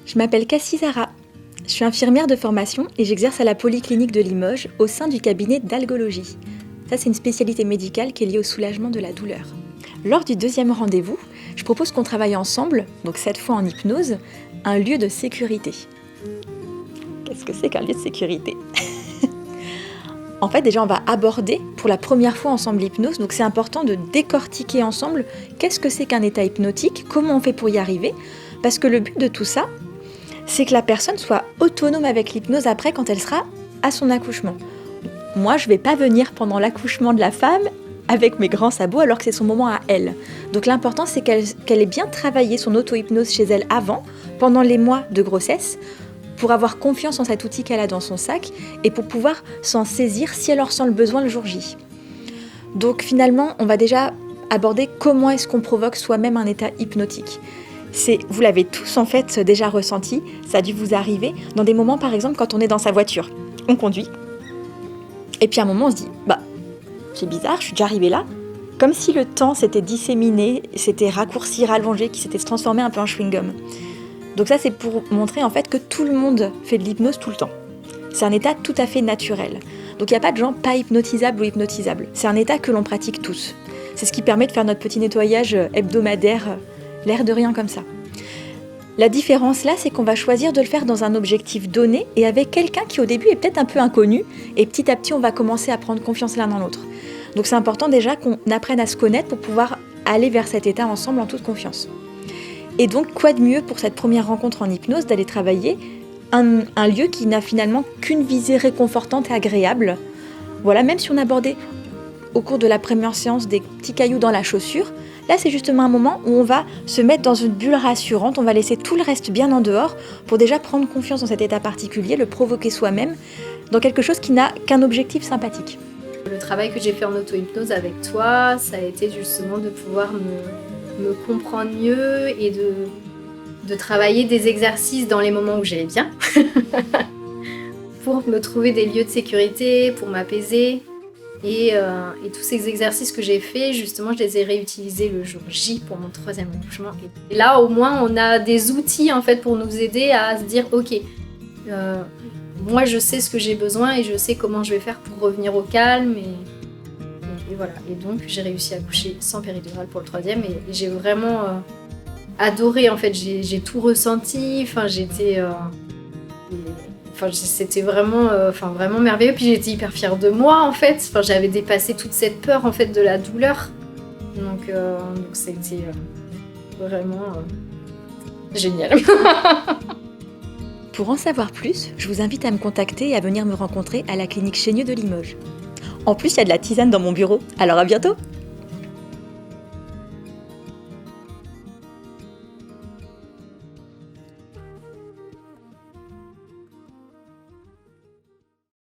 Je m'appelle Cassie Zara. Je suis infirmière de formation et j'exerce à la Polyclinique de Limoges au sein du cabinet d'algologie. Ça, c'est une spécialité médicale qui est liée au soulagement de la douleur. Lors du deuxième rendez-vous, je propose qu'on travaille ensemble, donc cette fois en hypnose, un lieu de sécurité. Qu'est-ce que c'est qu'un lieu de sécurité ? En fait, déjà, on va aborder pour la première fois ensemble l'hypnose, donc c'est important de décortiquer ensemble qu'est-ce que c'est qu'un état hypnotique, comment on fait pour y arriver, parce que le but de tout ça, c'est que la personne soit autonome avec l'hypnose après quand elle sera à son accouchement. Moi, je ne vais pas venir pendant l'accouchement de la femme avec mes grands sabots alors que c'est son moment à elle. Donc l'important, c'est qu'elle ait bien travaillé son auto-hypnose chez elle avant, pendant les mois de grossesse, pour avoir confiance en cet outil qu'elle a dans son sac et pour pouvoir s'en saisir si elle en ressent le besoin le jour J. Donc finalement, on va déjà aborder comment est-ce qu'on provoque soi-même un état hypnotique. Vous l'avez tous en fait déjà ressenti, ça a dû vous arriver dans des moments par exemple quand on est dans sa voiture, on conduit, et puis à un moment on se dit c'est bizarre, je suis déjà arrivée là, comme si le temps s'était disséminé, s'était raccourci, rallongé, qui s'était transformé un peu en chewing-gum. Donc ça c'est pour montrer en fait que tout le monde fait de l'hypnose tout le temps. C'est un état tout à fait naturel. Donc il n'y a pas de gens pas hypnotisables ou hypnotisables. C'est un état que l'on pratique tous. C'est ce qui permet de faire notre petit nettoyage hebdomadaire, l'air de rien comme ça. La différence là, c'est qu'on va choisir de le faire dans un objectif donné et avec quelqu'un qui au début est peut-être un peu inconnu et petit à petit on va commencer à prendre confiance l'un dans l'autre. Donc c'est important déjà qu'on apprenne à se connaître pour pouvoir aller vers cet état ensemble en toute confiance. Et donc quoi de mieux pour cette première rencontre en hypnose d'aller travailler un lieu qui n'a finalement qu'une visée réconfortante et agréable. Voilà, même si on abordait au cours de la première séance des petits cailloux dans la chaussure, là c'est justement un moment où on va se mettre dans une bulle rassurante, on va laisser tout le reste bien en dehors pour déjà prendre confiance dans cet état particulier, le provoquer soi-même dans quelque chose qui n'a qu'un objectif sympathique. Le travail que j'ai fait en auto-hypnose avec toi, ça a été justement de pouvoir me comprendre mieux et de travailler des exercices dans les moments où j'allais bien pour me trouver des lieux de sécurité, pour m'apaiser. Et tous ces exercices que j'ai faits, justement, je les ai réutilisés le jour J pour mon troisième accouchement. Et là, au moins, on a des outils en fait pour nous aider à se dire, ok, moi, je sais ce que j'ai besoin et je sais comment je vais faire pour revenir au calme. Et voilà. Et donc, j'ai réussi à accoucher sans péridurale pour le troisième et j'ai vraiment adoré. En fait, j'ai tout ressenti. Enfin, c'était vraiment, vraiment merveilleux. Puis j'étais hyper fière de moi en fait. Enfin, j'avais dépassé toute cette peur en fait de la douleur. Donc c'était vraiment génial. Pour en savoir plus, je vous invite à me contacter et à venir me rencontrer à la clinique Chénieux de Limoges. En plus, il y a de la tisane dans mon bureau. Alors à bientôt!